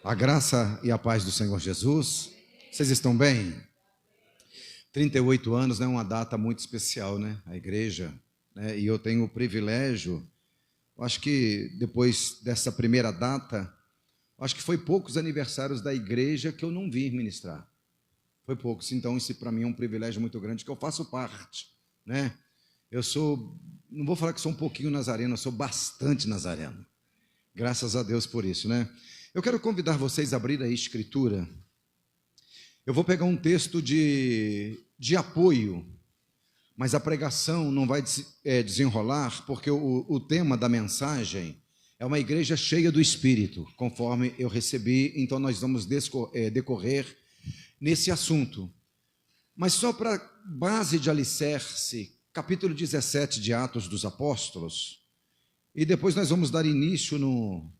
A graça e a paz do Senhor Jesus. Vocês estão bem? 38 anos, né? Uma data muito especial, né? A igreja, né? E eu tenho o privilégio, acho que depois dessa primeira data, acho que foi poucos aniversários da igreja que eu não vim ministrar. Foi poucos, então isso para mim é um privilégio muito grande, que eu faço parte, né? Eu sou, não vou falar que sou um pouquinho nazareno, eu sou bastante nazareno. Graças a Deus por isso, né? Eu quero convidar vocês a abrir a Escritura. Eu vou pegar um texto de apoio, mas a pregação não vai desenrolar, porque o tema da mensagem é uma igreja cheia do Espírito, conforme eu recebi, então nós vamos decorrer nesse assunto. Mas só para base de alicerce, capítulo 17 de Atos dos Apóstolos, e depois nós vamos dar início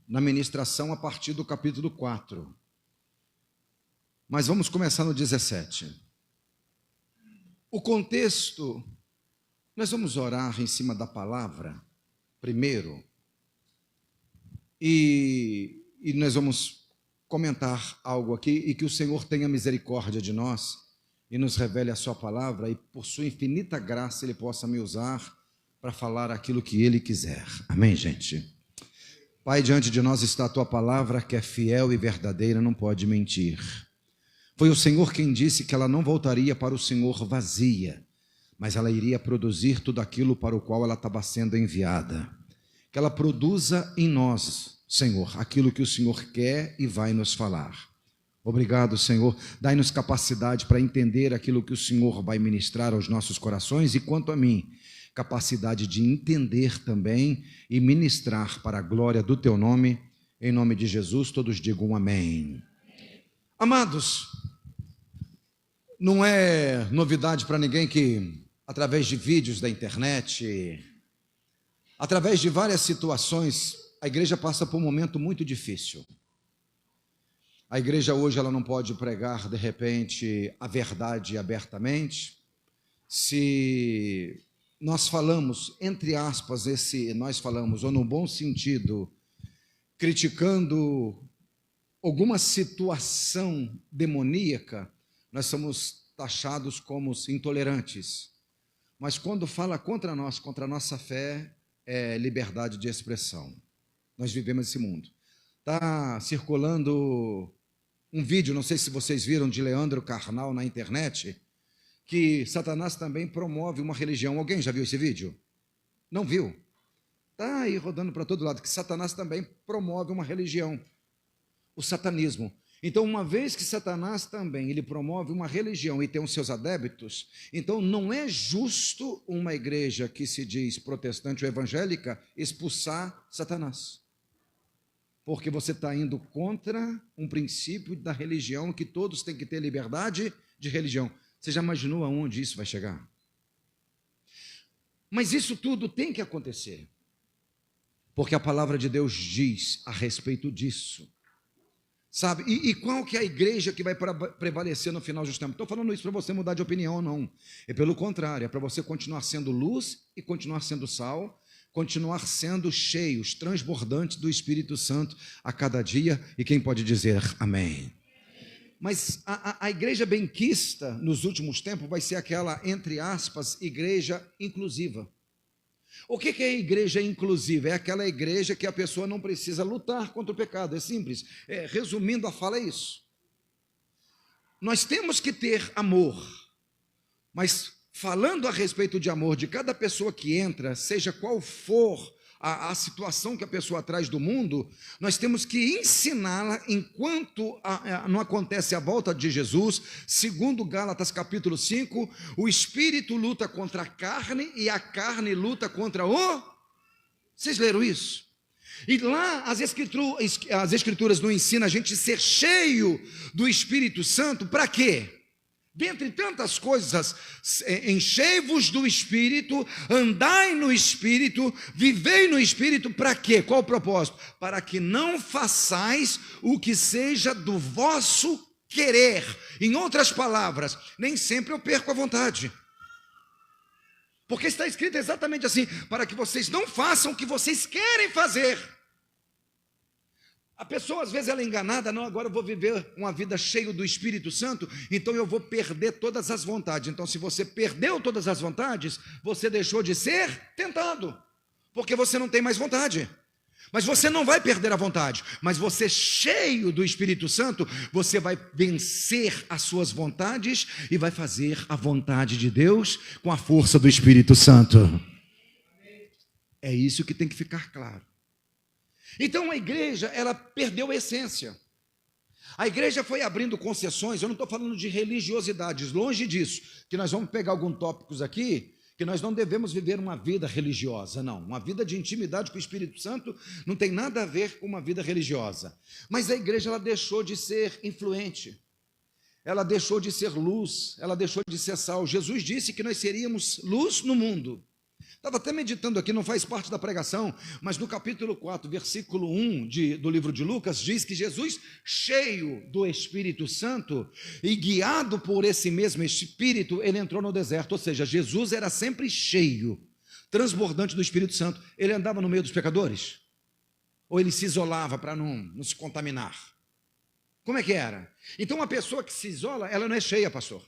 na ministração a partir do capítulo 4. Mas vamos começar no 17. O contexto, nós vamos orar em cima da palavra, primeiro, e nós vamos comentar algo aqui, e que o Senhor tenha misericórdia de nós, e nos revele a sua palavra, e por sua infinita graça Ele possa me usar para falar aquilo que Ele quiser. Amém, gente? Pai, diante de nós está a Tua palavra, que é fiel e verdadeira, não pode mentir. Foi o Senhor quem disse que ela não voltaria para o Senhor vazia, mas ela iria produzir tudo aquilo para o qual ela estava sendo enviada. Que ela produza em nós, Senhor, aquilo que o Senhor quer e vai nos falar. Obrigado, Senhor. Dai-nos capacidade para entender aquilo que o Senhor vai ministrar aos nossos corações, e quanto a mim, capacidade de entender também e ministrar para a glória do Teu nome. Em nome de Jesus, todos digam amém. Amados, não é novidade para ninguém que, através de vídeos da internet, através de várias situações, a igreja passa por um momento muito difícil. A igreja hoje ela não pode pregar, de repente, a verdade abertamente. Se nós falamos, entre aspas, ou no bom sentido, criticando alguma situação demoníaca, nós somos taxados como intolerantes. Mas quando fala contra nós, contra a nossa fé, é liberdade de expressão. Nós vivemos esse mundo. Está circulando um vídeo, não sei se vocês viram, de Leandro Carnal na internet, que Satanás também promove uma religião. Alguém já viu esse vídeo? Não viu? Está aí rodando para todo lado, que Satanás também promove uma religião, o satanismo. Então, uma vez que Satanás também ele promove uma religião e tem os seus adeptos, então não é justo uma igreja que se diz protestante ou evangélica expulsar Satanás. Porque você está indo contra um princípio da religião, que todos têm que ter liberdade de religião. Você já imaginou aonde isso vai chegar? Mas isso tudo tem que acontecer, porque a palavra de Deus diz a respeito disso. Sabe? E qual que é a igreja que vai prevalecer no final dos tempos? Estou falando isso para você mudar de opinião ou não. É pelo contrário, é para você continuar sendo luz e continuar sendo sal, continuar sendo cheios, transbordantes do Espírito Santo a cada dia. E quem pode dizer amém? Mas a igreja benquista nos últimos tempos vai ser aquela, entre aspas, igreja inclusiva. O que é a igreja inclusiva? É aquela igreja que a pessoa não precisa lutar contra o pecado, é simples. Resumindo a fala, é isso. Nós temos que ter amor, mas falando a respeito de amor de cada pessoa que entra, seja qual for a situação que a pessoa traz do mundo, nós temos que ensiná-la enquanto não acontece a volta de Jesus. Segundo Gálatas capítulo 5, o Espírito luta contra a carne e a carne luta contra o... Vocês leram isso? E lá as escrituras nos ensinam a gente ser cheio do Espírito Santo. Para quê? Dentre tantas coisas, enchei-vos do Espírito, andai no Espírito, vivei no Espírito. Para quê? Qual o propósito? Para que não façais o que seja do vosso querer. Em outras palavras, nem sempre eu perco a vontade, porque está escrito exatamente assim: para que vocês não façam o que vocês querem fazer. A pessoa, às vezes, ela é enganada, não, agora eu vou viver uma vida cheia do Espírito Santo, então eu vou perder todas as vontades. Então, se você perdeu todas as vontades, você deixou de ser tentado, porque você não tem mais vontade. Mas você não vai perder a vontade, mas você cheio do Espírito Santo, você vai vencer as suas vontades e vai fazer a vontade de Deus com a força do Espírito Santo. É isso que tem que ficar claro. Então a igreja, ela perdeu a essência. A igreja foi abrindo concessões, eu não estou falando de religiosidades, longe disso, que nós vamos pegar alguns tópicos aqui, que nós não devemos viver uma vida religiosa, não. Uma vida de intimidade com o Espírito Santo não tem nada a ver com uma vida religiosa. Mas a igreja, ela deixou de ser influente, ela deixou de ser luz, ela deixou de ser sal. Jesus disse que nós seríamos luz no mundo. Estava até meditando aqui, não faz parte da pregação, mas no capítulo 4, versículo 1 do livro de Lucas, diz que Jesus, cheio do Espírito Santo e guiado por esse mesmo Espírito, ele entrou no deserto. Ou seja, Jesus era sempre cheio, transbordante do Espírito Santo. Ele andava no meio dos pecadores? Ou ele se isolava para não se contaminar? Como é que era? Então, uma pessoa que se isola, ela não é cheia, pastor.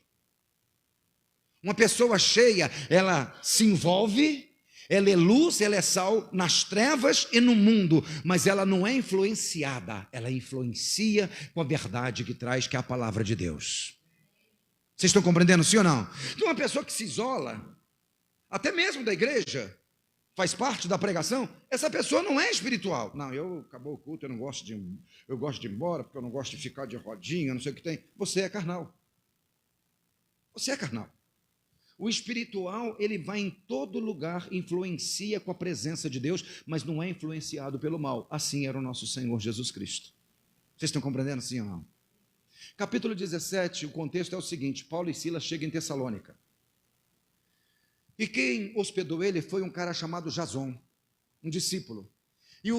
Uma pessoa cheia, ela se envolve, ela é luz, ela é sal nas trevas e no mundo, mas ela não é influenciada, ela influencia com a verdade que traz, que é a palavra de Deus. Vocês estão compreendendo, sim ou não? Então, uma pessoa que se isola, até mesmo da igreja, faz parte da pregação, essa pessoa não é espiritual. Não, acabou o culto, eu gosto de ir embora, porque eu não gosto de ficar de rodinha, não sei o que tem. Você é carnal. Você é carnal. O espiritual, ele vai em todo lugar, influencia com a presença de Deus, mas não é influenciado pelo mal. Assim era o nosso Senhor Jesus Cristo. Vocês estão compreendendo, sim ou não? Capítulo 17, o contexto é o seguinte: Paulo e Silas chegam em Tessalônica. E quem hospedou ele foi um cara chamado Jason, um discípulo. E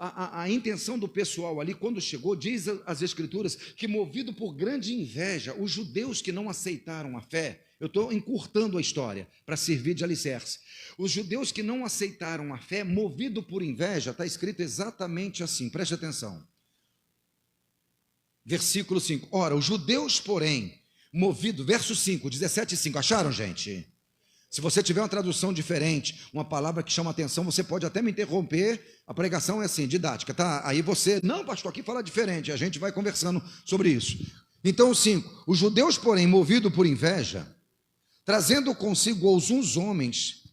a intenção do pessoal ali, quando chegou, diz as Escrituras, que movido por grande inveja, os judeus que não aceitaram a fé, eu estou encurtando a história para servir de alicerce. Os judeus que não aceitaram a fé, movido por inveja, está escrito exatamente assim, preste atenção. Versículo 5. Ora, os judeus, porém, movido, verso 5, 17 e 5, acharam, gente? Se você tiver uma tradução diferente, uma palavra que chama atenção, você pode até me interromper. A pregação é assim, didática, tá? Aí você, não, pastor, aqui fala diferente, a gente vai conversando sobre isso. Então, 5. Os judeus, porém, movido por inveja, trazendo consigo alguns homens,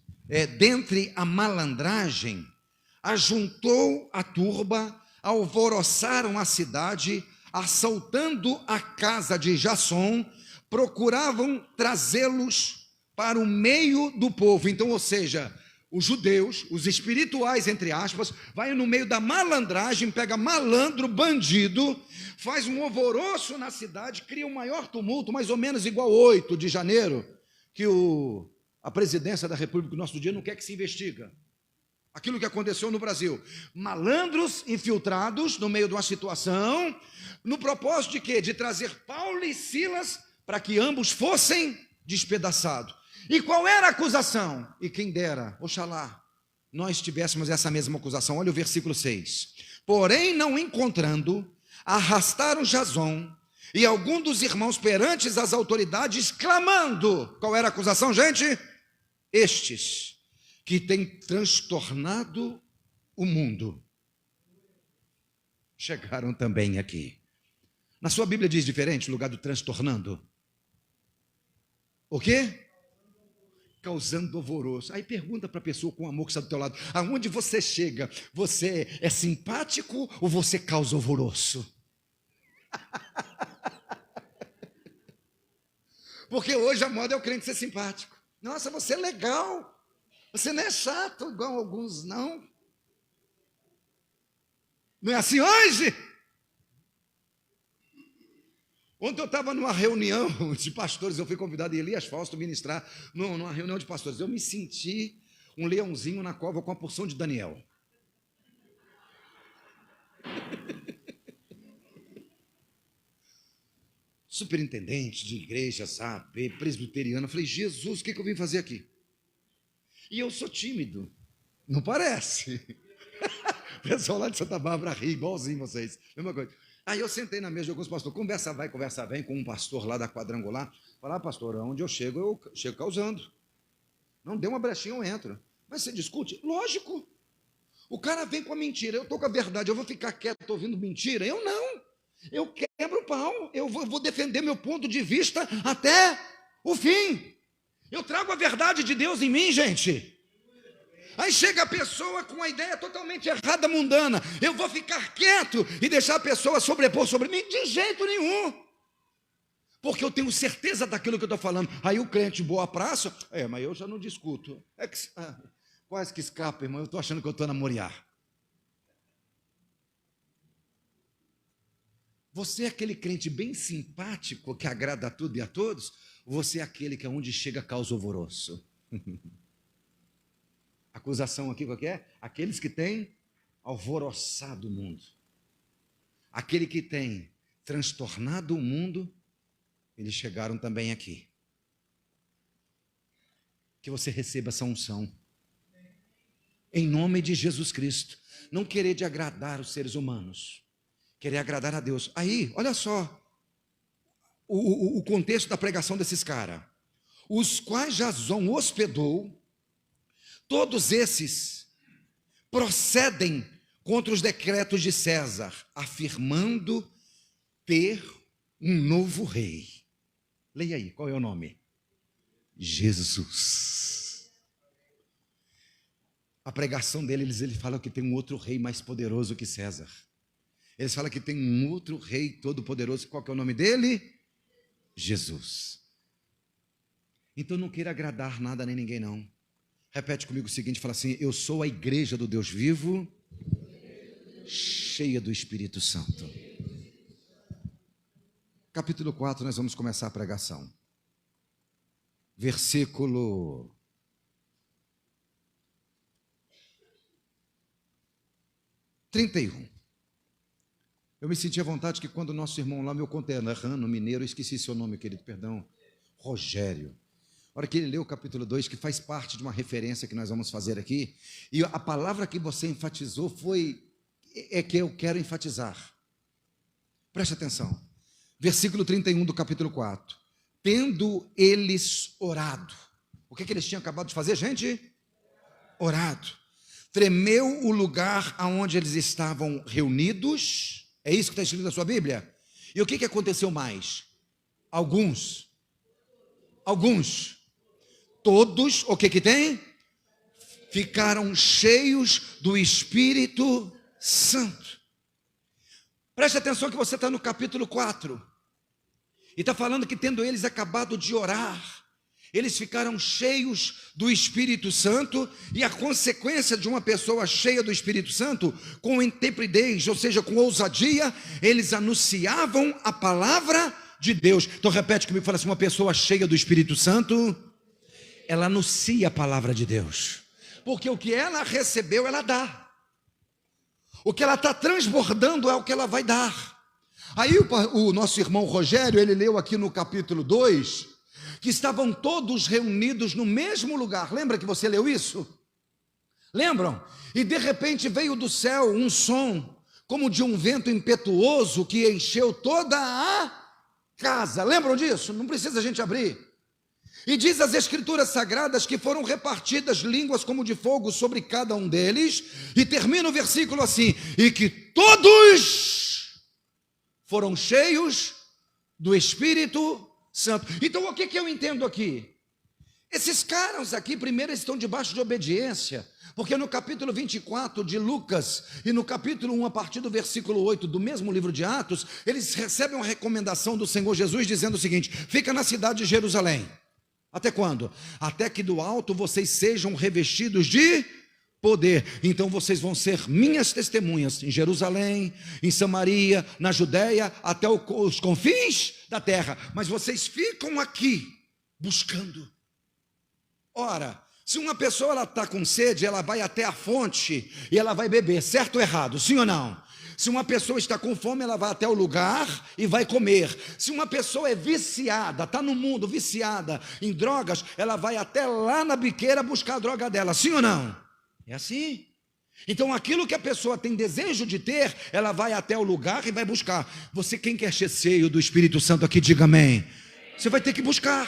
dentre a malandragem, ajuntou a turba, alvoroçaram a cidade, assaltando a casa de Jasson, procuravam trazê-los para o meio do povo. Então, ou seja, os judeus, os espirituais, entre aspas, vai no meio da malandragem, pega malandro, bandido, faz um alvoroço na cidade, cria um maior tumulto, mais ou menos igual 8 de janeiro, que a presidência da República do nosso dia não quer que se investiga. Aquilo que aconteceu no Brasil. Malandros infiltrados no meio de uma situação, no propósito de quê? De trazer Paulo e Silas para que ambos fossem despedaçados. E qual era a acusação? E quem dera, oxalá, nós tivéssemos essa mesma acusação. Olha o versículo 6. Porém, não encontrando, arrastaram Jason e algum dos irmãos perante as autoridades, clamando. Qual era a acusação, gente? Estes que têm transtornado o mundo chegaram também aqui. Na sua Bíblia diz diferente, o lugar do transtornando. O quê? Causando alvoroço. Aí pergunta para a pessoa com amor que está do teu lado: aonde você chega, você é simpático ou você causa alvoroço? Porque hoje a moda é o crente ser simpático. Nossa, você é legal. Você não é chato igual alguns, não. Não é assim hoje? Ontem eu estava numa reunião de pastores, eu fui convidado a Elias Fausto ministrar numa reunião de pastores. Eu me senti um leãozinho na cova com a porção de Daniel. Superintendente de igreja, sabe, presbiteriano. Eu falei: Jesus, o que eu vim fazer aqui? E eu sou tímido, não parece? pessoal lá de Santa Bárbara ri, igualzinho vocês. Mesma coisa. Aí eu sentei na mesa de alguns pastores, conversa vai, conversa vem, com um pastor lá da Quadrangular. Falar, pastor, onde eu chego causando. Não deu uma brechinha, eu entro. Mas você discute? Lógico. O cara vem com a mentira, eu estou com a verdade, eu vou ficar quieto ouvindo mentira? Eu não. Eu quebro o pau, eu vou defender meu ponto de vista até o fim. Eu trago a verdade de Deus em mim, gente. Aí chega a pessoa com uma ideia totalmente errada, mundana. Eu vou ficar quieto e deixar a pessoa sobrepor sobre mim? De jeito nenhum. Porque eu tenho certeza daquilo que eu estou falando. Aí o crente, boa praça, mas eu já não discuto. Quase que escapa, irmão, eu estou achando que eu estou na Moriá. Você é aquele crente bem simpático, que agrada a tudo e a todos? Ou você é aquele que aonde chega causa alvoroço? Acusação aqui, qual que é? Aqueles que têm alvoroçado o mundo. Aquele que tem transtornado o mundo, eles chegaram também aqui. Que você receba essa unção. Em nome de Jesus Cristo. Não querer de agradar os seres humanos. Querer agradar a Deus. Aí, olha só. O contexto da pregação desses caras. Os quais Jasão hospedou. Todos esses procedem contra os decretos de César, afirmando ter um novo rei. Leia aí, qual é o nome? Jesus. A pregação deles, ele fala que tem um outro rei mais poderoso que César. Eles falam que tem um outro rei todo poderoso. Qual que é o nome dele? Jesus. Então não queira agradar nada nem ninguém não. Repete comigo o seguinte, fala assim, eu sou a igreja do Deus vivo, cheia do Espírito Santo. Capítulo 4, nós vamos começar a pregação. Versículo 31. Eu me senti à vontade que quando o nosso irmão lá, meu conterrâneo mineiro, esqueci seu nome, querido, perdão, Rogério. A hora que ele leu o capítulo 2, que faz parte de uma referência que nós vamos fazer aqui, e a palavra que você enfatizou é que eu quero enfatizar. Preste atenção. Versículo 31 do capítulo 4. Tendo eles orado. O que eles tinham acabado de fazer, gente? Orado. Tremeu o lugar onde eles estavam reunidos. É isso que está escrito na sua Bíblia? E o que aconteceu mais? Alguns. Todos, o que tem? Ficaram cheios do Espírito Santo. Preste atenção que você está no capítulo 4. E está falando que tendo eles acabado de orar, eles ficaram cheios do Espírito Santo, e a consequência de uma pessoa cheia do Espírito Santo, com intrepidez, ou seja, com ousadia, eles anunciavam a palavra de Deus. Então repete comigo, fala assim, uma pessoa cheia do Espírito Santo, ela anuncia a palavra de Deus, porque o que ela recebeu, ela dá. O que ela está transbordando é o que ela vai dar. Aí o nosso irmão Rogério, ele leu aqui no capítulo 2, que estavam todos reunidos no mesmo lugar. Lembra que você leu isso? Lembram? E de repente veio do céu um som, como de um vento impetuoso, que encheu toda a casa. Lembram disso? Não precisa a gente abrir. E diz as Escrituras Sagradas que foram repartidas línguas como de fogo sobre cada um deles, e termina o versículo assim, e que todos foram cheios do Espírito Santo. Então o que eu entendo aqui? Esses caras aqui, primeiro, estão debaixo de obediência, porque no capítulo 24 de Lucas e no capítulo 1, a partir do versículo 8 do mesmo livro de Atos, eles recebem uma recomendação do Senhor Jesus dizendo o seguinte: fica na cidade de Jerusalém. Até quando? Até que do alto vocês sejam revestidos de poder. Então vocês vão ser minhas testemunhas em Jerusalém, em Samaria, na Judéia, até os confins da terra. Mas vocês ficam aqui buscando. Ora, se uma pessoa está com sede, ela vai até a fonte e ela vai beber, certo ou errado? Sim ou não? Se uma pessoa está com fome, ela vai até o lugar e vai comer. Se uma pessoa é viciada, está no mundo viciada em drogas, ela vai até lá na biqueira buscar a droga dela. Sim ou não? É assim. Então, aquilo que a pessoa tem desejo de ter, ela vai até o lugar e vai buscar. Você, quem quer ser cheio do Espírito Santo aqui, diga amém. Você vai ter que buscar.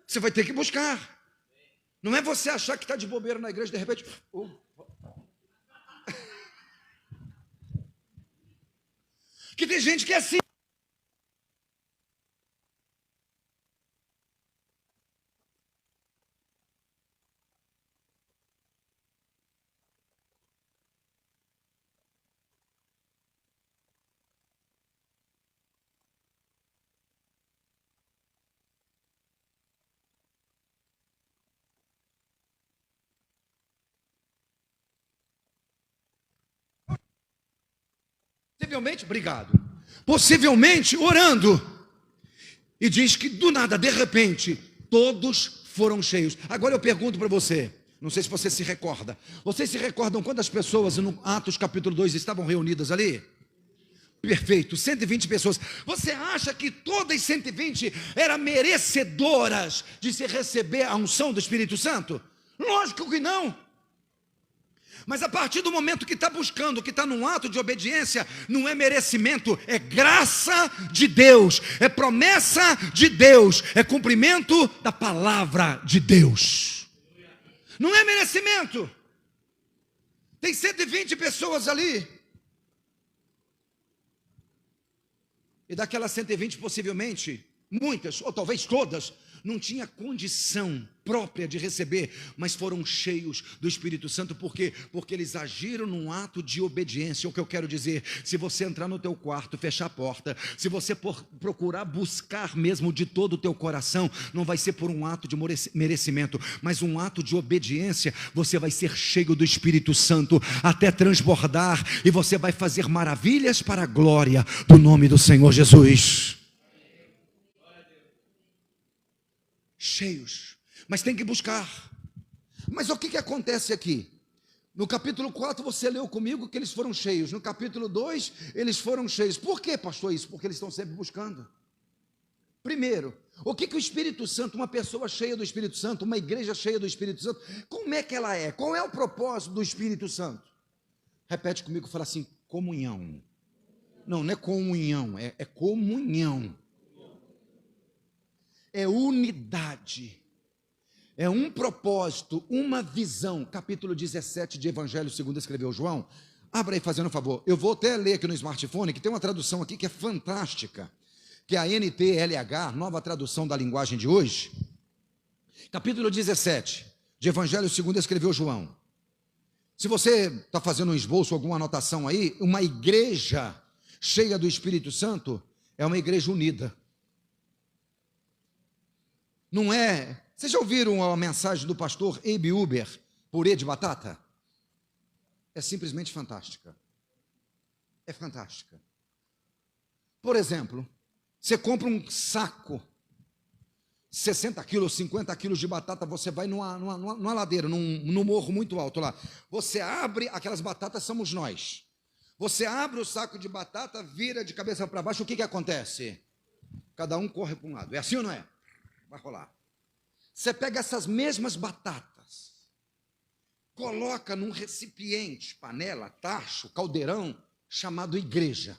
Você vai ter que buscar. Não é você achar que está de bobeira na igreja, de repente... Que tem gente que é assim. Possivelmente, obrigado. Possivelmente orando. E diz que do nada, de repente, todos foram cheios. Agora eu pergunto para você, não sei se você se recorda. Vocês se recordam quantas pessoas no Atos capítulo 2 estavam reunidas ali? Perfeito, 120 pessoas. Você acha que todas 120 eram merecedoras de se receber a unção do Espírito Santo? Lógico que não. Mas a partir do momento que está buscando, que está num ato de obediência, não é merecimento, é graça de Deus, é promessa de Deus, é cumprimento da palavra de Deus. Não é merecimento. Tem 120 pessoas ali. E daquelas 120, possivelmente, muitas, ou talvez todas, não tinha condição própria de receber, mas foram cheios do Espírito Santo. Por quê? Porque eles agiram num ato de obediência. O que eu quero dizer, se você entrar no teu quarto, fechar a porta, se você procurar buscar mesmo de todo o teu coração, não vai ser por um ato de merecimento, mas um ato de obediência. Você vai ser cheio do Espírito Santo até transbordar, e você vai fazer maravilhas para a glória do nome do Senhor Jesus. Cheios, mas tem que buscar. Mas o que acontece aqui? No capítulo 4 você leu comigo que eles foram cheios. No capítulo 2 eles foram cheios. Por que, pastor, isso? Porque eles estão sempre buscando. Primeiro, o que o Espírito Santo, uma pessoa cheia do Espírito Santo, uma igreja cheia do Espírito Santo, como é que ela é? Qual é o propósito do Espírito Santo? Repete comigo, fala assim: comunhão. Não é comunhão, é comunhão. É unidade, é um propósito, uma visão. Capítulo 17 de Evangelho segundo escreveu João. Abra aí, fazendo um favor. Eu vou até ler aqui no smartphone, que tem uma tradução aqui que é fantástica, que é a NTLH, nova tradução da linguagem de hoje. Capítulo 17 de Evangelho segundo escreveu João. Se você está fazendo um esboço, alguma anotação aí, uma igreja cheia do Espírito Santo é uma igreja unida. Não é? Vocês já ouviram a mensagem do pastor Abe Uber, purê de batata? É simplesmente fantástica. É fantástica. Por exemplo, você compra um saco, 60 quilos, 50 quilos de batata, você vai numa ladeira, num morro muito alto lá. Você abre, aquelas batatas somos nós. Você abre o saco de batata, vira de cabeça para baixo, o que acontece? Cada um corre para um lado. É assim ou não é? Vai rolar. Você pega essas mesmas batatas, coloca num recipiente, panela, tacho, caldeirão, chamado igreja.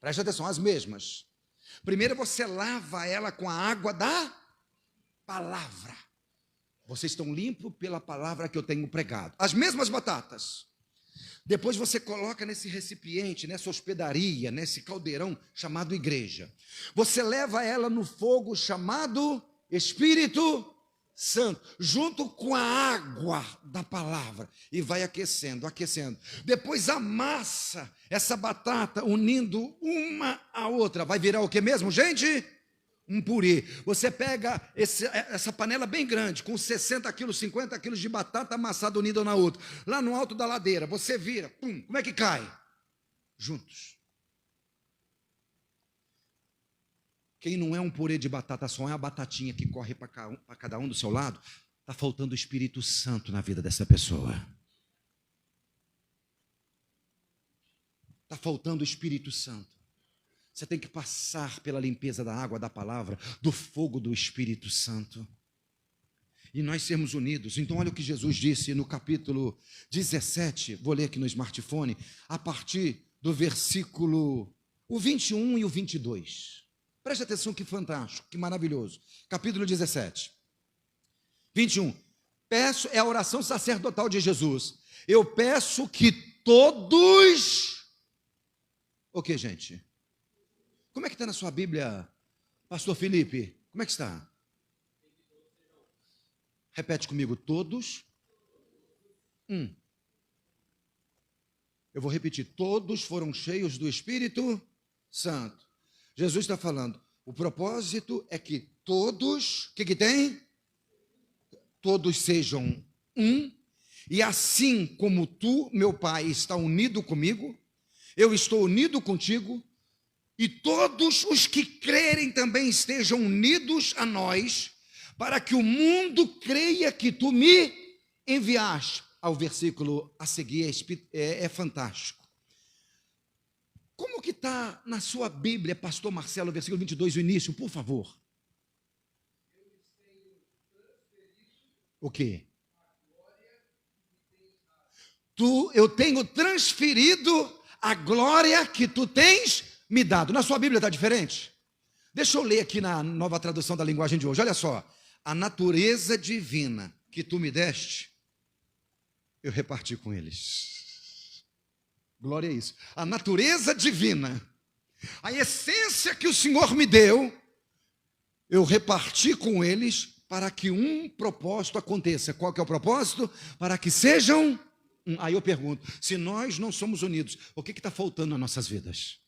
Preste atenção, as mesmas. Primeiro você lava ela com a água da palavra. Vocês estão limpos pela palavra que eu tenho pregado. As mesmas batatas. Depois você coloca nesse recipiente, nessa hospedaria, nesse caldeirão chamado igreja. Você leva ela no fogo chamado Espírito Santo, junto com a água da palavra, e vai aquecendo, aquecendo. Depois amassa essa batata, unindo uma a outra. Vai virar o que mesmo, gente? Um purê. Você pega essa panela bem grande, com 60 quilos, 50 quilos de batata amassada unida uma na outra. Lá no alto da ladeira, você vira, pum, como é que cai? Juntos. Quem não é um purê de batata, só é a batatinha que corre para cada um do seu lado, está faltando o Espírito Santo na vida dessa pessoa. Está faltando o Espírito Santo. Você tem que passar pela limpeza da água da palavra, do fogo do Espírito Santo. e nós sermos unidos. Então olha o que Jesus disse no capítulo 17, vou ler aqui no smartphone, a partir do versículo o 21 e o 22. Preste atenção, que fantástico, que maravilhoso. Capítulo 17, 21. Peço, é a oração sacerdotal de Jesus. Eu peço que todos... O que, gente? Como é que está na sua Bíblia, pastor Felipe? Como é que está? Repete comigo, todos. Eu vou repetir, todos foram cheios do Espírito Santo. Jesus está falando, o propósito é que todos, o que tem? Todos sejam um, e assim como tu, meu Pai, está unido comigo, eu estou unido contigo, e todos os que crerem também estejam unidos a nós, para que o mundo creia que tu me enviaste. Ao versículo a seguir é fantástico. Como que está na sua Bíblia, pastor Marcelo, versículo 22, o início, por favor? O quê? Eu tenho transferido a glória que tu tens me dado. Na sua Bíblia está diferente? Deixa eu ler aqui na nova tradução da linguagem de hoje. Olha só. A natureza divina que tu me deste, eu reparti com eles. Glória a isso. A natureza divina, a essência que o Senhor me deu, eu reparti com eles para que um propósito aconteça. Qual que é o propósito? Para que sejam um. Aí eu pergunto, se nós não somos unidos, o que está faltando nas nossas vidas?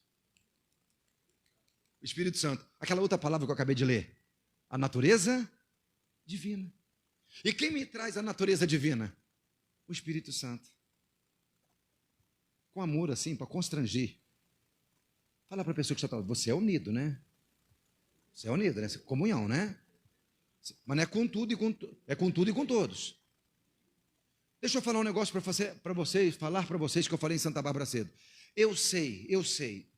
O Espírito Santo. Aquela outra palavra que eu acabei de ler. A natureza divina. E quem me traz a natureza divina? O Espírito Santo. Com amor assim, para constranger. Fala para a pessoa que está falando, você é unido, né? Você é unido, né? Comunhão, né? Mas não é com tudo e com, é com tudo e com todos. Deixa eu falar um negócio para vocês, falar para vocês que eu falei em Santa Bárbara cedo. Eu sei,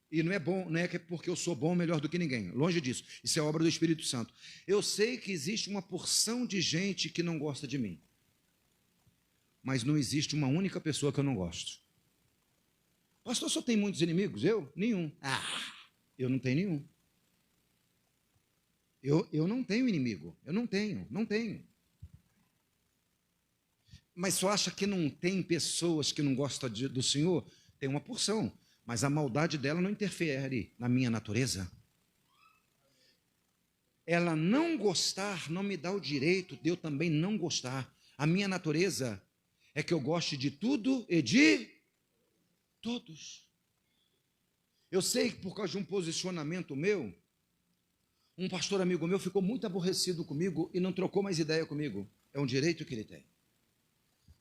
e não é bom, não é porque eu sou bom melhor do que ninguém, longe disso, isso é obra do Espírito Santo. Eu sei que existe uma porção de gente que não gosta de mim, mas não existe uma única pessoa que eu não gosto. Pastor, só tem muitos inimigos? Eu? Nenhum. Eu não tenho nenhum. Eu não tenho inimigo, eu não tenho. Mas só acha que não tem pessoas que não gostam do Senhor? Tem uma porção. Mas a maldade dela não interfere na minha natureza. Ela não gostar não me dá o direito de eu também não gostar. A minha natureza é que eu goste de tudo e de todos. Eu sei que por causa de um posicionamento meu, um pastor amigo meu ficou muito aborrecido comigo e não trocou mais ideia comigo. É um direito que ele tem.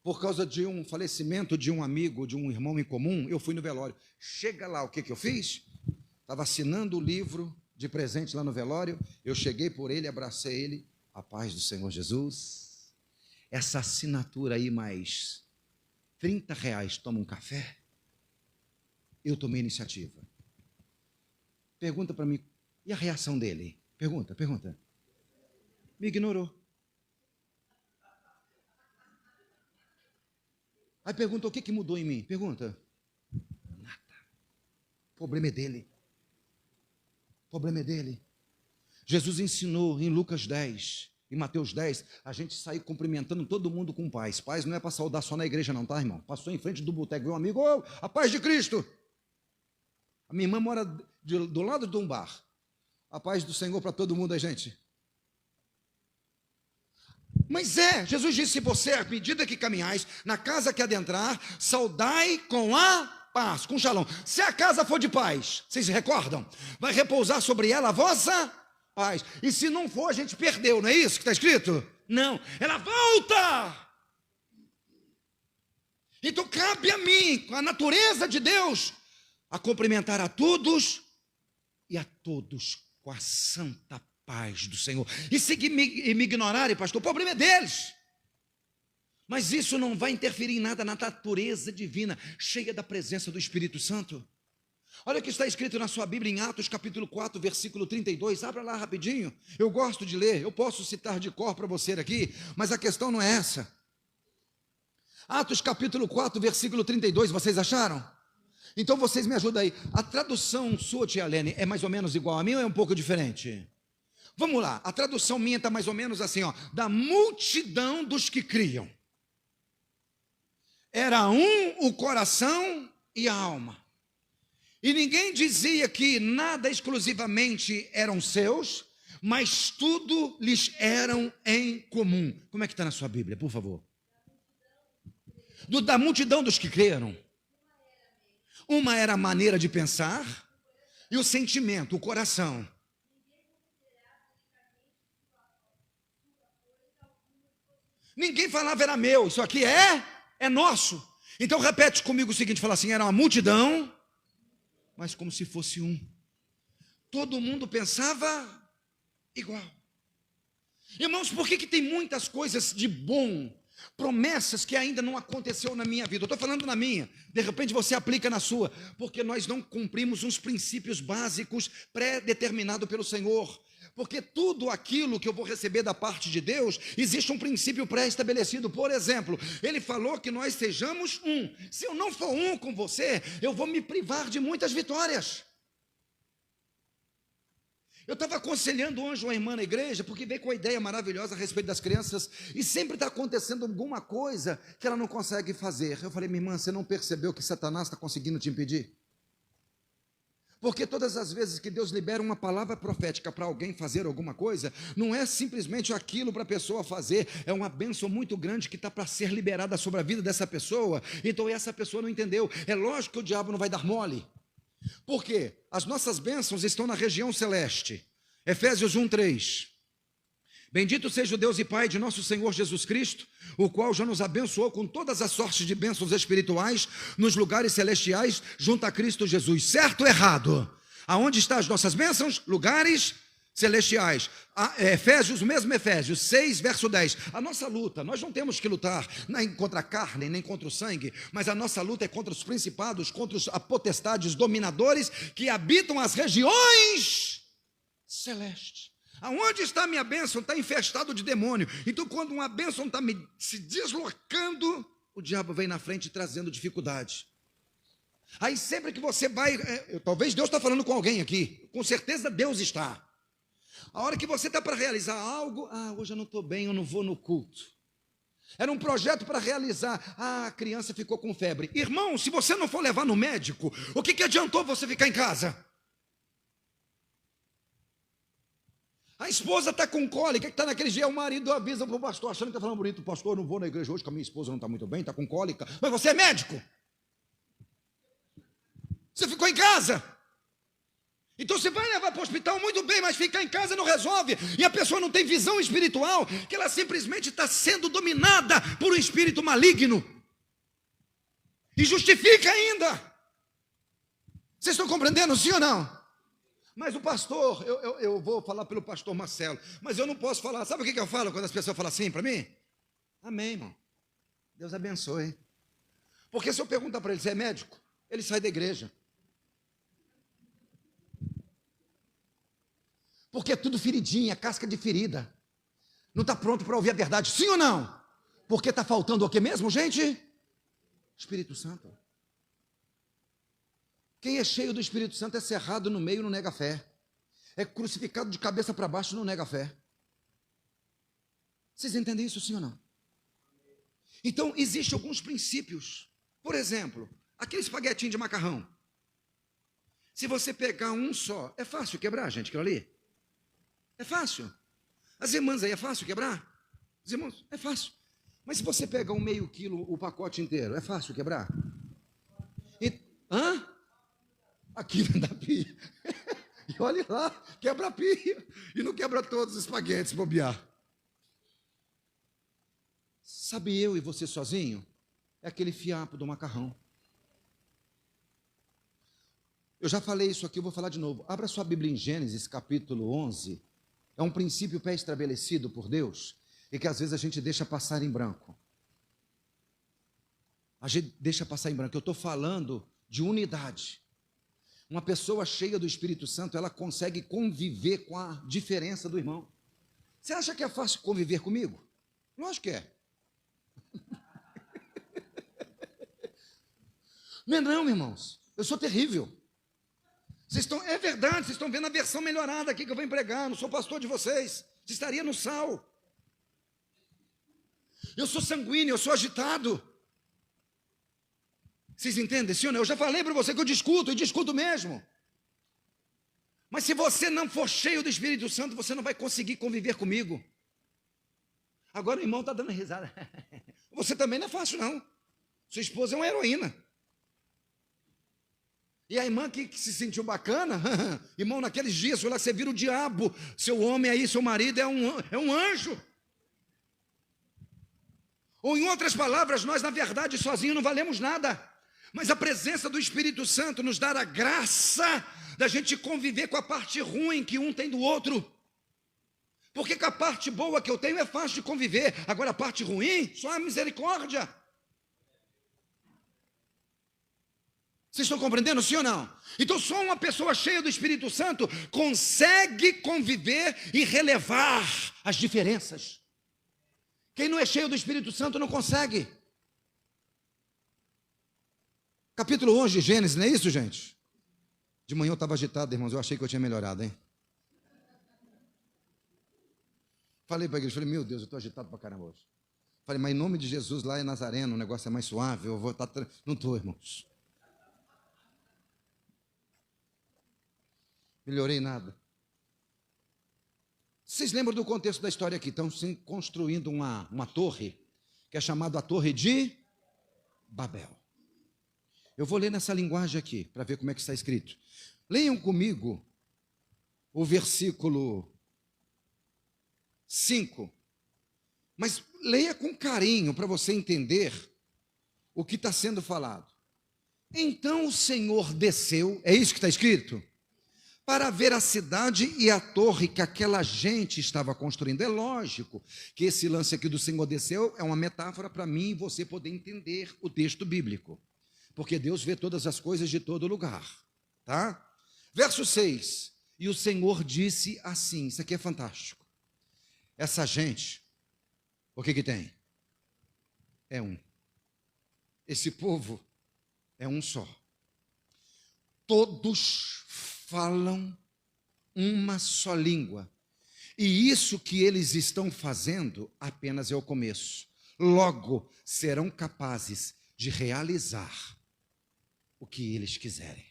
Por causa de um falecimento de um amigo, de um irmão em comum, eu fui no velório. Chega lá, o que eu fiz? Estava assinando o livro de presente lá no velório. Eu cheguei por ele, abracei ele. A paz do Senhor Jesus. Essa assinatura aí, mais R$30, toma um café? Eu tomei iniciativa. Pergunta para mim, e a reação dele? Pergunta. Me ignorou. Aí pergunta, o que mudou em mim? Pergunta. Nada. O problema é dele. Jesus ensinou em Lucas 10, em Mateus 10, a gente sair cumprimentando todo mundo com paz. Paz não é para saudar só na igreja não, tá, irmão? Passou em frente do boteco, viu um amigo, a paz de Cristo. A minha irmã mora do lado de um bar. A paz do Senhor para todo mundo, gente. Mas Jesus disse, se você, à medida que caminhais, na casa que adentrar, saudai com a paz, com shalom. Se a casa for de paz, vocês se recordam? Vai repousar sobre ela a vossa paz. E se não for, a gente perdeu, não é isso que está escrito? Não, ela volta. Então cabe a mim, com a natureza de Deus, a cumprimentar a todos e a todos com a santa paz do Senhor. E se me ignorarem, pastor, o problema é deles. Mas isso não vai interferir em nada na natureza divina, cheia da presença do Espírito Santo. Olha o que está escrito na sua Bíblia em Atos capítulo 4, versículo 32. Abra lá rapidinho. Eu gosto de ler, eu posso citar de cor para você aqui, mas a questão não é essa. Atos capítulo 4, versículo 32, vocês acharam? Então vocês me ajudam aí. A tradução sua, tia Helene, é mais ou menos igual a minha ou é um pouco diferente? Vamos lá, a tradução minha está mais ou menos assim, ó. Da multidão dos que criam. Era um o coração e a alma. E ninguém dizia que nada exclusivamente eram seus, mas tudo lhes eram em comum. Como é que está na sua Bíblia, por favor? Da multidão dos que creram. Uma era a maneira de pensar e o sentimento, o coração. Ninguém falava era meu, isso aqui é nosso. Então repete comigo o seguinte, fala assim, era uma multidão, mas como se fosse um. Todo mundo pensava igual. Irmãos, por que tem muitas coisas de bom, promessas que ainda não aconteceu na minha vida? Eu estou falando na minha, de repente você aplica na sua, porque nós não cumprimos uns princípios básicos pré-determinados pelo Senhor. Porque tudo aquilo que eu vou receber da parte de Deus, existe um princípio pré-estabelecido. Por exemplo, Ele falou que nós sejamos um. Se eu não for um com você, eu vou me privar de muitas vitórias. Eu estava aconselhando hoje uma irmã na igreja, porque veio com a ideia maravilhosa a respeito das crianças, e sempre está acontecendo alguma coisa que ela não consegue fazer. Eu falei, minha irmã, você não percebeu que Satanás está conseguindo te impedir? Porque todas as vezes que Deus libera uma palavra profética para alguém fazer alguma coisa, não é simplesmente aquilo para a pessoa fazer, é uma bênção muito grande que está para ser liberada sobre a vida dessa pessoa. Então essa pessoa não entendeu. É lógico que o diabo não vai dar mole. Por quê? As nossas bênçãos estão na região celeste. Efésios 1:3. Bendito seja o Deus e Pai de nosso Senhor Jesus Cristo, o qual já nos abençoou com todas as sortes de bênçãos espirituais nos lugares celestiais junto a Cristo Jesus. Certo ou errado? Aonde estão as nossas bênçãos? Lugares celestiais. Efésios, o mesmo Efésios 6, verso 10. A nossa luta, nós não temos que lutar nem contra a carne, nem contra o sangue, mas a nossa luta é contra os principados, contra os potestades dominadores que habitam as regiões celestes. Aonde está a minha bênção? Está infestado de demônio. Então, quando uma bênção está se deslocando, o diabo vem na frente trazendo dificuldade. Aí sempre que você vai, talvez Deus está falando com alguém aqui, com certeza Deus está. A hora que você está para realizar algo, hoje eu não estou bem, eu não vou no culto. Era um projeto para realizar, a criança ficou com febre. Irmão, se você não for levar no médico, o que adiantou você ficar em casa? A esposa está com cólica, que está naquele dia, o marido avisa para o pastor, achando que está falando bonito, pastor, eu não vou na igreja hoje, que a minha esposa não está muito bem, está com cólica, mas você é médico. Você ficou em casa. Então você vai levar para o hospital muito bem, mas ficar em casa não resolve. E a pessoa não tem visão espiritual, que ela simplesmente está sendo dominada por um espírito maligno. E justifica ainda. Vocês estão compreendendo, sim ou não? Mas o pastor, eu vou falar pelo pastor Marcelo, mas eu não posso falar. Sabe o que eu falo quando as pessoas falam assim para mim? Amém, irmão. Deus abençoe. Porque se eu perguntar para ele se é médico, ele sai da igreja. Porque é tudo feridinha, casca de ferida. Não está pronto para ouvir a verdade, sim ou não? Porque está faltando o que mesmo, gente? Espírito Santo. Quem é cheio do Espírito Santo é cerrado no meio, não nega a fé. É crucificado de cabeça para baixo, não nega a fé. Vocês entendem isso, sim ou não? Então, existem alguns princípios. Por exemplo, aquele espaguetinho de macarrão. Se você pegar um só, é fácil quebrar, gente, aquilo ali? É fácil. As irmãs aí, é fácil quebrar? Os irmãos, é fácil. Mas se você pegar um meio quilo, o pacote inteiro, é fácil quebrar? Aqui da pia. E olha lá, quebra a pia. E não quebra todos os espaguetes, bobear. Sabe eu e você sozinho? É aquele fiapo do macarrão. Eu já falei isso aqui, eu vou falar de novo. Abra sua Bíblia em Gênesis, capítulo 11. É um princípio pré-estabelecido por Deus e que às vezes a gente deixa passar em branco. A gente deixa passar em branco. Eu estou falando de unidade. Uma pessoa cheia do Espírito Santo, ela consegue conviver com a diferença do irmão. Você acha que é fácil conviver comigo? Lógico que é. Não é não, irmãos. Eu sou terrível. É verdade, vocês estão vendo a versão melhorada aqui que eu vou pregar. Não sou pastor de vocês. Você estaria no sal. Eu sou sanguíneo, eu sou agitado. Vocês entendem, sim ou não? Eu já falei para você que eu discuto, e discuto mesmo. Mas se você não for cheio do Espírito Santo, você não vai conseguir conviver comigo. Agora o irmão está dando risada. Você também não é fácil, não. Sua esposa é uma heroína. E a irmã que se sentiu bacana, irmão, naqueles dias, foi lá que você vira o diabo. Seu homem aí, seu marido é um anjo. Ou em outras palavras, nós na verdade sozinhos não valemos nada. Mas a presença do Espírito Santo nos dá a graça da gente conviver com a parte ruim que um tem do outro. Porque com a parte boa que eu tenho é fácil de conviver. Agora a parte ruim, só a misericórdia. Vocês estão compreendendo, sim ou não? Então só uma pessoa cheia do Espírito Santo consegue conviver e relevar as diferenças. Quem não é cheio do Espírito Santo não consegue. Capítulo 11 de Gênesis, não é isso, gente? De manhã eu estava agitado, irmãos, eu achei que eu tinha melhorado, hein? Falei para a igreja, meu Deus, eu estou agitado para caramba hoje. Falei, mas em nome de Jesus, lá em Nazareno, o negócio é mais suave, eu vou estar... Não estou, irmãos. Melhorei nada. Vocês lembram do contexto da história aqui? Estão construindo uma torre, que é chamada a Torre de Babel. Eu vou ler nessa linguagem aqui, para ver como é que está escrito. Leiam comigo o versículo 5. Mas leia com carinho, para você entender o que está sendo falado. Então o Senhor desceu, é isso que está escrito? Para ver a cidade e a torre que aquela gente estava construindo. É lógico que esse lance aqui do Senhor desceu é uma metáfora para mim e você poder entender o texto bíblico. Porque Deus vê todas as coisas de todo lugar, tá? Verso 6, e o Senhor disse assim, isso aqui é fantástico. Essa gente, o que tem? É um. Esse povo é um só. Todos falam uma só língua. E isso que eles estão fazendo apenas é o começo. Logo serão capazes de realizar o que eles quiserem.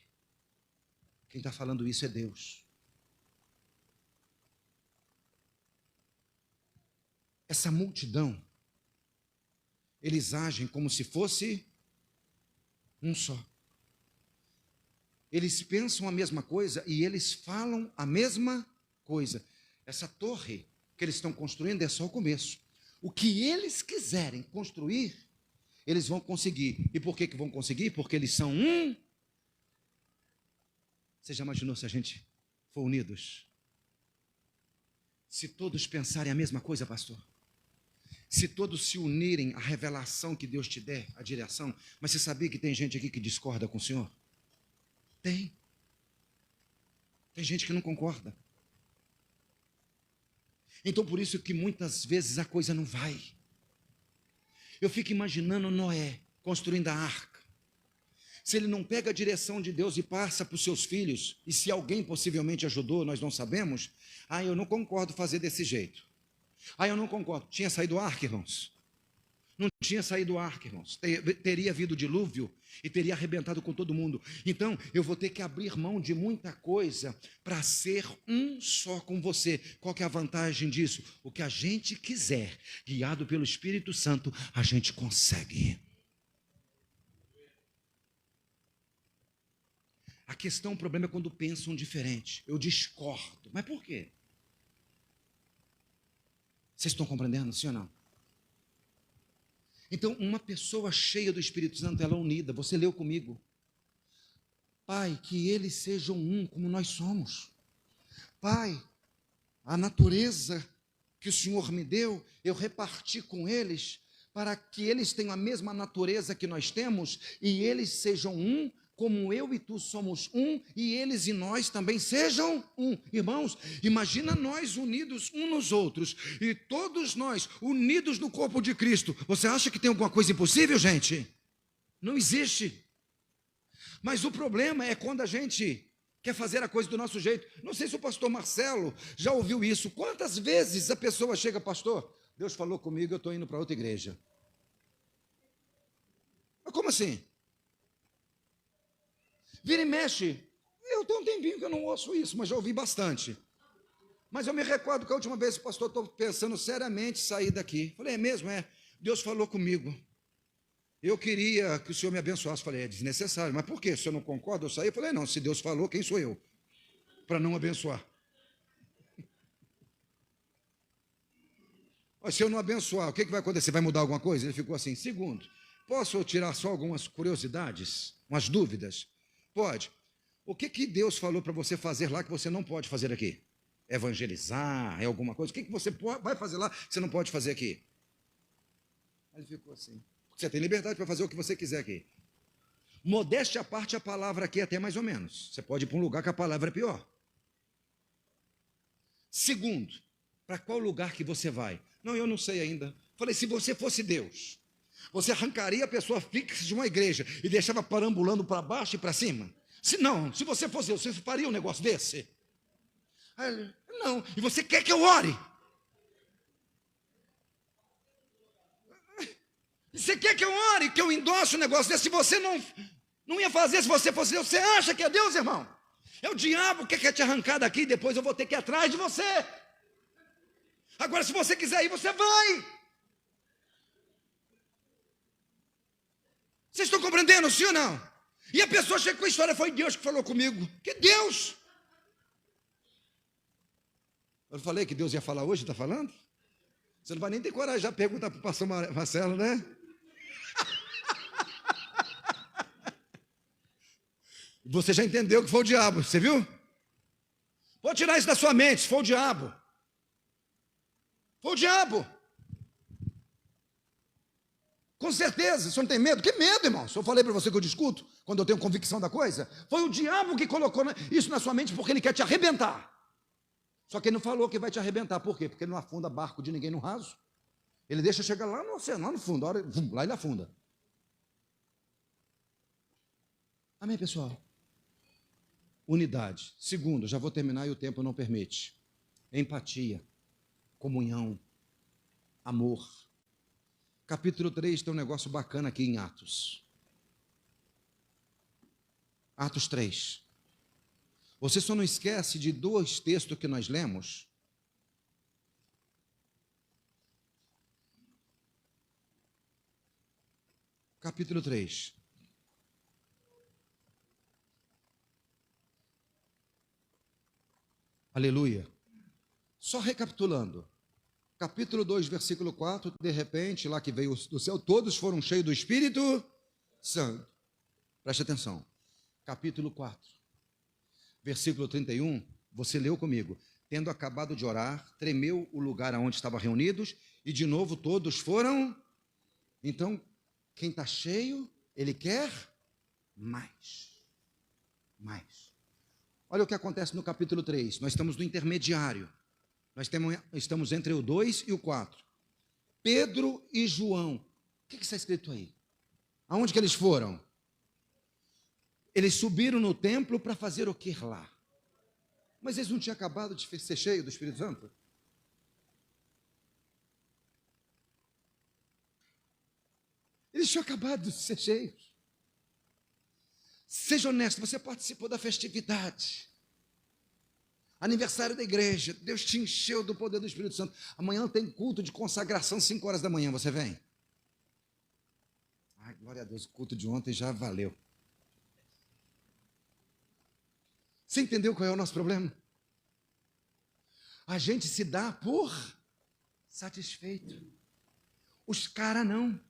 Quem está falando isso é Deus. Essa multidão, eles agem como se fosse um só. Eles pensam a mesma coisa e eles falam a mesma coisa. Essa torre que eles estão construindo é só o começo. O que eles quiserem construir, eles vão conseguir. E por que vão conseguir? Porque eles são um. Você já imaginou se a gente for unidos? Se todos pensarem a mesma coisa, pastor? Se todos se unirem à revelação que Deus te der, a direção. Mas você sabia que tem gente aqui que discorda com o Senhor? Tem. Tem gente que não concorda. Então por isso que muitas vezes a coisa não vai. Eu fico imaginando Noé construindo a arca. Se ele não pega a direção de Deus e passa para os seus filhos, e se alguém possivelmente ajudou, nós não sabemos, eu não concordo fazer desse jeito. Eu não concordo. Tinha saído o arca, irmãos? Não tinha saído o arca, irmãos. Teria havido dilúvio e teria arrebentado com todo mundo. Então, eu vou ter que abrir mão de muita coisa para ser um só com você. Qual que é a vantagem disso? O que a gente quiser, guiado pelo Espírito Santo, a gente consegue. A questão, o problema é quando pensam diferente. Eu discordo. Mas por quê? Vocês estão compreendendo, sim ou não? Então, uma pessoa cheia do Espírito Santo, ela é unida. Você leu comigo. Pai, que eles sejam um como nós somos. Pai, a natureza que o Senhor me deu, eu reparti com eles, para que eles tenham a mesma natureza que nós temos, e eles sejam um como eu e tu somos um, e eles e nós também sejam um. Irmãos, imagina nós unidos uns nos outros, e todos nós unidos no corpo de Cristo. Você acha que tem alguma coisa impossível, gente? Não existe. Mas o problema é quando a gente quer fazer a coisa do nosso jeito. Não sei se o pastor Marcelo já ouviu isso. Quantas vezes a pessoa chega, pastor, Deus falou comigo, eu estou indo para outra igreja. Mas como assim? Vira e mexe. Eu tenho um tempinho que eu não ouço isso, mas já ouvi bastante. Mas eu me recordo que a última vez, pastor, estou pensando seriamente em sair daqui. Falei, é mesmo? É. Deus falou comigo. Eu queria que o senhor me abençoasse. Falei, é desnecessário. Mas por quê? Se eu não concordo, eu saí? Eu falei, não, se Deus falou, quem sou eu? Para não abençoar. Mas se eu não abençoar, o que vai acontecer? Vai mudar alguma coisa? Ele ficou assim. Segundo, posso tirar só algumas curiosidades, umas dúvidas? Pode. O que Deus falou para você fazer lá que você não pode fazer aqui? Evangelizar, é alguma coisa? O que você vai fazer lá que você não pode fazer aqui? Aí ele ficou assim. Você tem liberdade para fazer o que você quiser aqui. Modéstia à parte, a palavra aqui é até mais ou menos. Você pode ir para um lugar que a palavra é pior. Segundo, para qual lugar que você vai? Não, eu não sei ainda. Falei, se você fosse Deus, você arrancaria a pessoa fixa de uma igreja e deixava parambulando para baixo e para cima? Se você fosse Deus, você faria um negócio desse? Aí ele, não. E você quer que eu ore? Você quer que eu ore, que eu endosse um negócio desse? Se você não ia fazer, se você fosse Deus, você acha que é Deus, irmão? É o diabo que quer te arrancar daqui, depois eu vou ter que ir atrás de você. Agora, se você quiser ir, você vai. Vocês estão compreendendo, sim ou não? E a pessoa chega com a história, foi Deus que falou comigo. Que Deus? Eu falei que Deus ia falar hoje, está falando? Você não vai nem ter coragem de perguntar para o pastor Marcelo, né? Você já entendeu que foi o diabo, você viu? Pode tirar isso da sua mente, foi o diabo. Foi o diabo. Com certeza, você não tem medo? Que medo, irmão? Se eu falei para você que eu discuto, quando eu tenho convicção da coisa, foi o diabo que colocou isso na sua mente porque ele quer te arrebentar. Só que ele não falou que vai te arrebentar. Por quê? Porque ele não afunda barco de ninguém no raso. Ele deixa chegar lá no oceano, lá no fundo, lá ele afunda. Amém, pessoal? Unidade. Segundo, já vou terminar e o tempo não permite. Empatia, comunhão, amor. Capítulo 3 tem um negócio bacana aqui em Atos. Atos 3. Você só não esquece de 2 textos que nós lemos. Capítulo 3. Aleluia. Só recapitulando. Capítulo 2, versículo 4, de repente, lá que veio do céu, todos foram cheios do Espírito Santo. Preste atenção. Capítulo 4, versículo 31, você leu comigo. Tendo acabado de orar, tremeu o lugar onde estavam reunidos, e de novo todos foram. Então, quem está cheio, ele quer mais. Mais. Olha o que acontece no capítulo 3. Nós estamos no intermediário. Nós estamos entre o 2 e o 4. Pedro e João. O que está escrito aí? Aonde que eles foram? Eles subiram no templo para fazer o que lá? Mas eles não tinham acabado de ser cheios do Espírito Santo? Eles tinham acabado de ser cheios. Seja honesto, você participou da festividade. Aniversário da igreja, Deus te encheu do poder do Espírito Santo. Amanhã tem culto de consagração, 5 horas da manhã, você vem? Ai, glória a Deus, o culto de ontem já valeu. Você entendeu qual é o nosso problema? A gente se dá por satisfeito. Os caras não.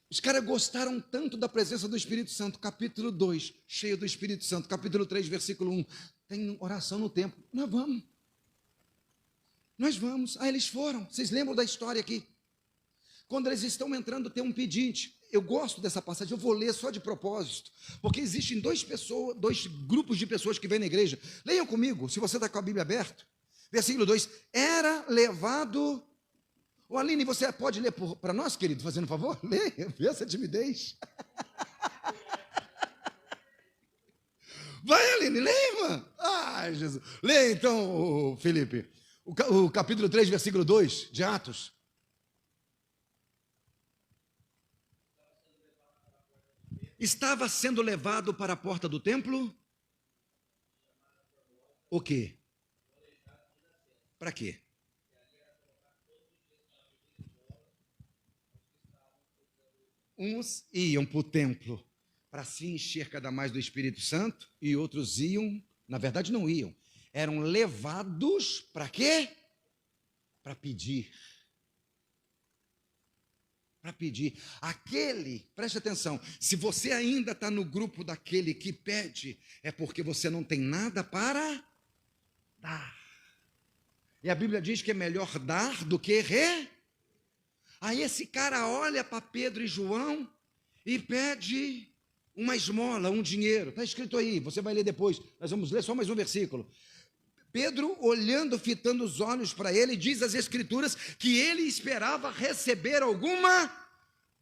Os caras gostaram tanto da presença do Espírito Santo. Capítulo 2, cheio do Espírito Santo. Capítulo 3, versículo 1. Tem oração no templo. Nós vamos. Nós vamos. Ah, eles foram. Vocês lembram da história aqui? Quando eles estão entrando, tem um pedinte. eu gosto dessa passagem, eu vou ler só de propósito, porque existem dois grupos de pessoas que vêm na igreja. Leiam comigo, se você está com a Bíblia aberta. Versículo 2, era levado... Ô Aline, você pode ler para nós, querido, fazendo um favor? Leia, vê essa timidez. Vai, Aline, leia, irmã. Ai, Jesus. Leia então, Felipe, o capítulo 3, versículo 2 de Atos. Estava sendo levado para a porta do templo? O quê? Para quê? Uns iam para o templo para se encher cada mais do Espírito Santo e outros iam, na verdade não iam, eram levados para quê? Para pedir. Para pedir. Aquele, preste atenção, se você ainda está no grupo daquele que pede, é porque você não tem nada para dar. E a Bíblia diz que é melhor dar do que Aí esse cara olha para Pedro e João e pede uma esmola, um dinheiro. Está escrito aí, você vai ler depois. Nós vamos ler só mais um versículo. Pedro, olhando, fitando os olhos para ele, diz as Escrituras que ele esperava receber alguma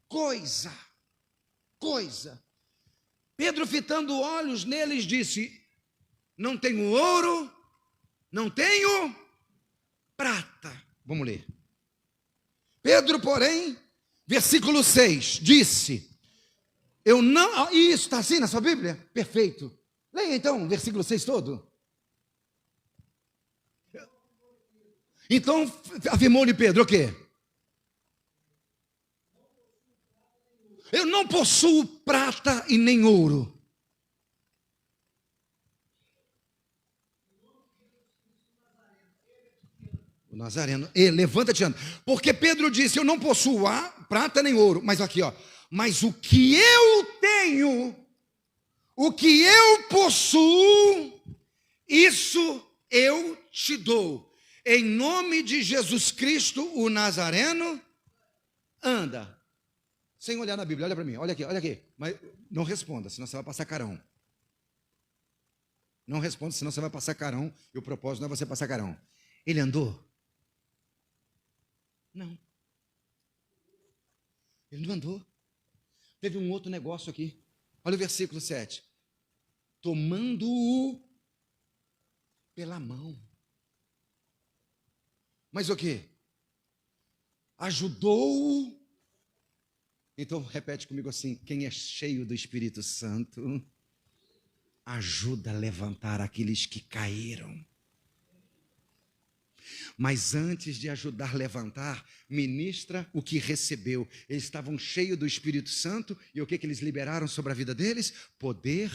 coisa. Pedro, fitando olhos neles, disse: não tenho ouro, não tenho prata. Vamos ler. Pedro, porém, versículo 6, disse: eu não... Isso está assim na sua Bíblia? Perfeito. Leia então o versículo 6 todo. Então, afirmou-lhe Pedro o quê? Eu não possuo prata e nem ouro. O Nazareno, levanta-te, anda. Porque Pedro disse: eu não possuo prata nem ouro. Mas aqui, ó. Mas o que eu tenho, o que eu possuo, isso eu te dou. Em nome de Jesus Cristo, o Nazareno, anda. Sem olhar na Bíblia, olha para mim, olha aqui. Mas não responda, senão você vai passar carão. Não responda, senão você vai passar carão. E o propósito não é você passar carão. Ele andou? Não. Ele não andou. Teve um outro negócio aqui. Olha o versículo 7. Tomando-o pela mão. Mas o quê? Ajudou-o. Então repete comigo assim: quem é cheio do Espírito Santo ajuda a levantar aqueles que caíram. Mas antes de ajudar a levantar, ministra o que recebeu. Eles estavam cheios do Espírito Santo, e o que eles liberaram sobre a vida deles? Poder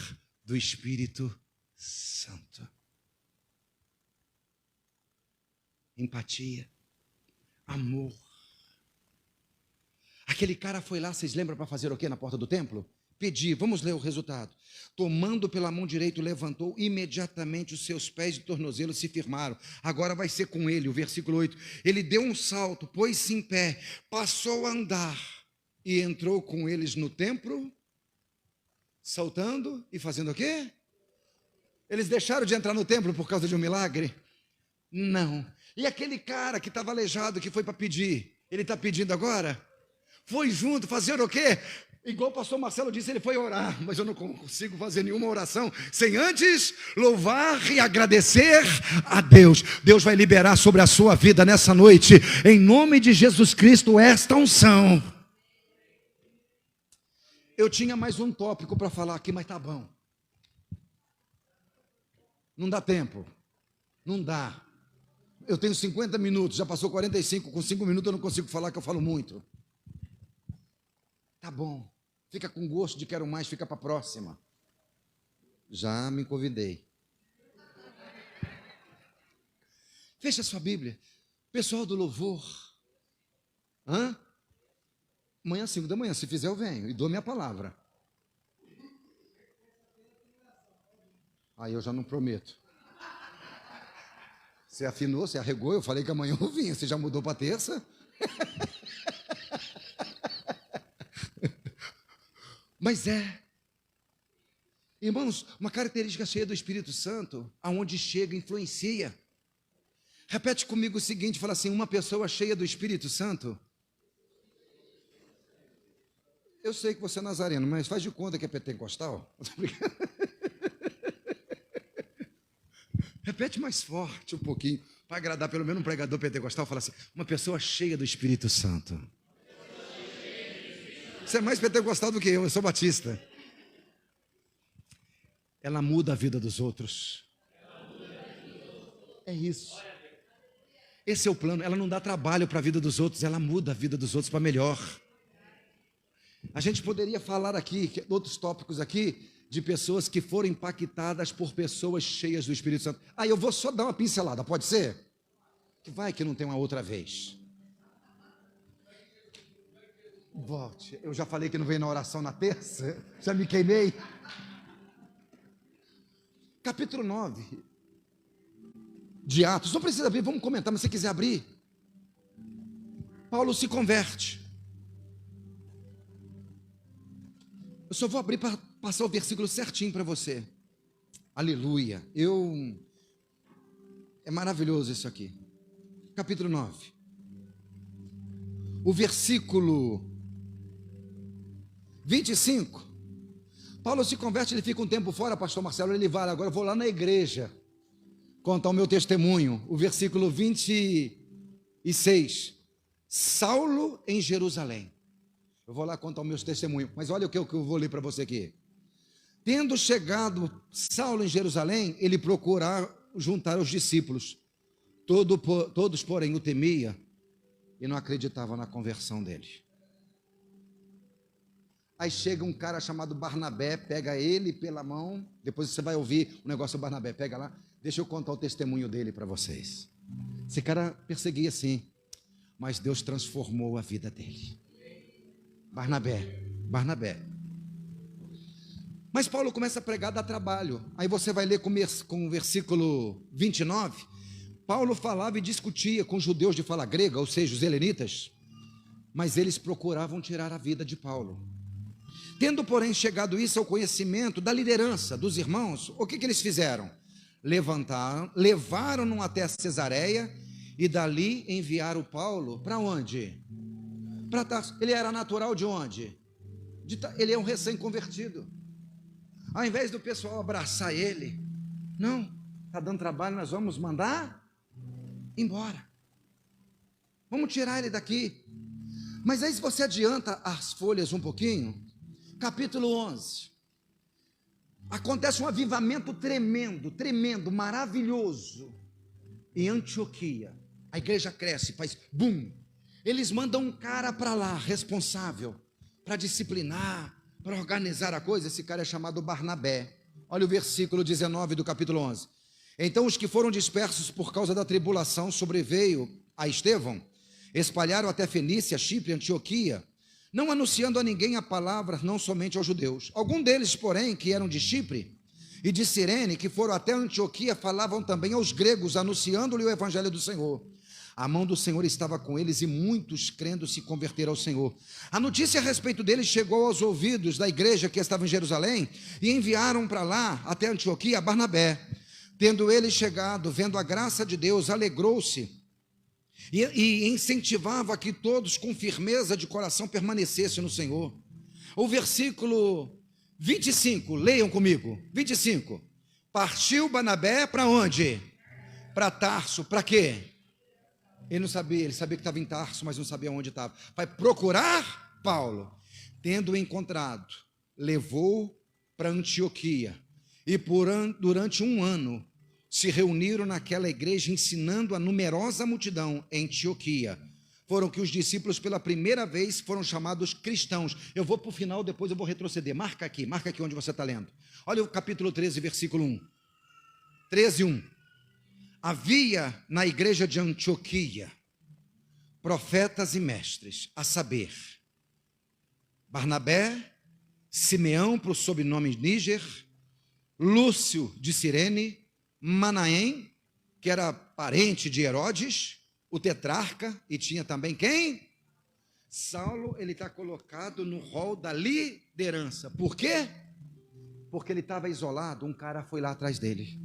do Espírito Santo. Empatia, amor. Aquele cara foi lá, vocês lembram, para fazer o quê na porta do templo? Pedir, vamos ler o resultado. Tomando pela mão direita, levantou, imediatamente os seus pés e tornozelos se firmaram. Agora vai ser com ele, o versículo 8. Ele deu um salto, pôs-se em pé, passou a andar e entrou com eles no templo, saltando e fazendo o quê? Eles deixaram de entrar no templo por causa de um milagre? Não. E aquele cara que estava aleijado, que foi para pedir, ele está pedindo agora? Foi junto, fazer o quê? Igual o pastor Marcelo disse, ele foi orar, mas eu não consigo fazer nenhuma oração sem antes louvar e agradecer a Deus. Deus vai liberar sobre a sua vida nessa noite, em nome de Jesus Cristo, esta unção. Eu tinha mais um tópico para falar aqui, mas tá bom. Não dá tempo. Não dá. Eu tenho 50 minutos, já passou 45, com 5 minutos eu não consigo falar, que eu falo muito. Tá bom. Fica com gosto de quero mais, fica para a próxima. Já me convidei. Fecha sua Bíblia. Pessoal do louvor. Amanhã, 5 da manhã, se fizer eu venho e dou minha palavra. Aí eu já não prometo. Você afinou, você arregou, eu falei que amanhã eu vinha. Você já mudou para terça? Mas irmãos, uma característica cheia do Espírito Santo, aonde chega, influencia. Repete comigo o seguinte, fala assim, uma pessoa cheia do Espírito Santo. Eu sei que você é nazareno, mas faz de conta que é pentecostal. Repete mais forte um pouquinho, para agradar pelo menos um pregador pentecostal, fala assim, uma pessoa cheia do Espírito Santo. Você é mais pentecostal do que eu sou batista. Ela muda a vida dos outros. É isso. Esse é o plano. Ela não dá trabalho para a vida dos outros, ela muda a vida dos outros para melhor. A gente poderia falar aqui, outros tópicos aqui, de pessoas que foram impactadas por pessoas cheias do Espírito Santo. Eu vou só dar uma pincelada, pode ser? Que vai que não tem uma outra vez. Volte. Eu já falei que não veio na oração na terça, já me queimei. Capítulo 9 de Atos, não precisa abrir, vamos comentar, mas se quiser abrir. Paulo se converte. Eu só vou abrir para passar o versículo certinho para você. Aleluia. É maravilhoso isso aqui. Capítulo 9. O versículo 25. Paulo se converte, ele fica um tempo fora, pastor Marcelo, ele vai, agora eu vou lá na igreja contar o meu testemunho. O versículo 26. Saulo em Jerusalém. Eu vou lá contar o meu testemunho, mas olha o que eu vou ler para você aqui. Tendo chegado Saulo em Jerusalém, ele procurou juntar os discípulos. Todos, porém, o temia e não acreditavam na conversão dele. Aí chega um cara chamado Barnabé, pega ele pela mão, depois você vai ouvir o negócio do Barnabé, pega lá, deixa eu contar o testemunho dele para vocês. Esse cara perseguia sim, mas Deus transformou a vida dele. Barnabé. Mas Paulo começa a pregar, dá trabalho. Aí você vai ler com o versículo 29. Paulo falava e discutia com os judeus de fala grega, ou seja, os helenitas, mas eles procuravam tirar a vida de Paulo. Tendo, porém, chegado isso ao conhecimento da liderança dos irmãos, o que eles fizeram? Levaram-no até Cesareia e dali enviaram Paulo para onde? Para Tarso. Ele era natural de onde? Ele é um recém-convertido. Ao invés do pessoal abraçar ele, não, está dando trabalho, nós vamos mandar embora. Vamos tirar ele daqui. Mas aí se você adianta as folhas um pouquinho, capítulo 11, acontece um avivamento tremendo, maravilhoso, em Antioquia. A igreja cresce, faz bum. Eles mandam um cara para lá, responsável, para disciplinar, para organizar a coisa. Esse cara é chamado Barnabé. Olha o versículo 19 do capítulo 11. Então os que foram dispersos por causa da tribulação sobreveio a Estevão, espalharam até Fenícia, Chipre, Antioquia, não anunciando a ninguém a palavra, não somente aos judeus. Alguns deles, porém, que eram de Chipre e de Cirene, que foram até Antioquia, falavam também aos gregos, anunciando-lhe o evangelho do Senhor. A mão do Senhor estava com eles e muitos crendo se converteram ao Senhor. A notícia a respeito deles chegou aos ouvidos da igreja que estava em Jerusalém e enviaram para lá, até Antioquia, Barnabé. Tendo ele chegado, vendo a graça de Deus, alegrou-se e incentivava que todos com firmeza de coração permanecessem no Senhor. O versículo 25, leiam comigo, 25. Partiu Barnabé para onde? Para Tarso, para quê? Ele sabia que estava em Tarso, mas não sabia onde estava. Vai procurar Paulo. Tendo encontrado, levou para Antioquia. E durante um ano se reuniram naquela igreja, ensinando a numerosa multidão em Antioquia. Foram que os discípulos pela primeira vez foram chamados cristãos. Eu vou para o final, depois eu vou retroceder. Marca aqui onde você está lendo. Olha o capítulo 13, versículo 1. 13, 1. Havia na igreja de Antioquia profetas e mestres, a saber, Barnabé, Simeão, por sobrenome Níger, Lúcio de Cirene, Manaém, que era parente de Herodes, o tetrarca, e tinha também quem? Saulo, ele está colocado no rol da liderança. Por quê? Porque ele estava isolado, um cara foi lá atrás dele.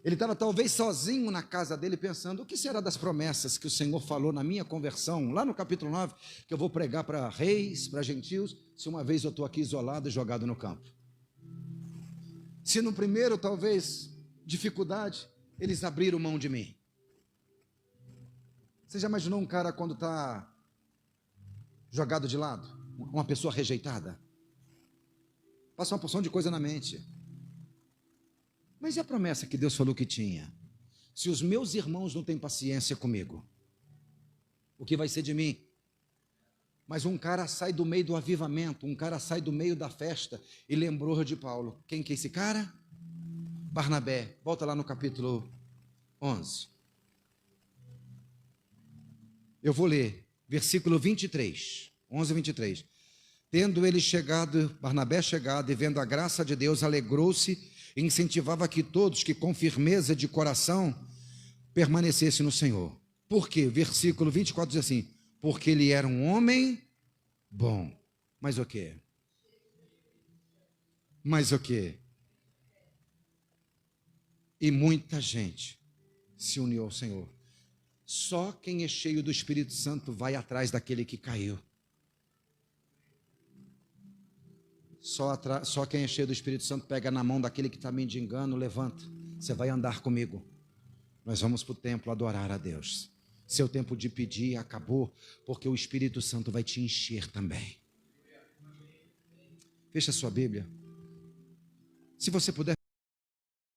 Ele estava talvez sozinho na casa dele, pensando, o que será das promessas que o Senhor falou na minha conversão, lá no capítulo 9, que eu vou pregar para reis, para gentios, se uma vez eu estou aqui isolado e jogado no campo. Se no primeiro, talvez, dificuldade, eles abriram mão de mim. Você já imaginou um cara quando está jogado de lado? Uma pessoa rejeitada? Passa uma porção de coisa na mente. Mas e a promessa que Deus falou que tinha? Se os meus irmãos não têm paciência comigo, o que vai ser de mim? Mas um cara sai do meio do avivamento, um cara sai do meio da festa e lembrou de Paulo. Quem que é esse cara? Barnabé. Volta lá no capítulo 11. Eu vou ler, versículo 23, 11 e 23. Tendo ele chegado, Barnabé chegado, e vendo a graça de Deus, alegrou-se e incentivava que todos que com firmeza de coração permanecessem no Senhor. Por quê? Versículo 24 diz assim, porque ele era um homem bom. Mas o quê? Mas o quê? E muita gente se uniu ao Senhor. Só quem é cheio do Espírito Santo vai atrás daquele que caiu. Só quem é cheio do Espírito Santo pega na mão daquele que está mendigando, levanta. Você vai andar comigo. Nós vamos para o templo adorar a Deus. Seu tempo de pedir acabou, porque o Espírito Santo vai te encher também. Fecha a sua Bíblia. Se você puder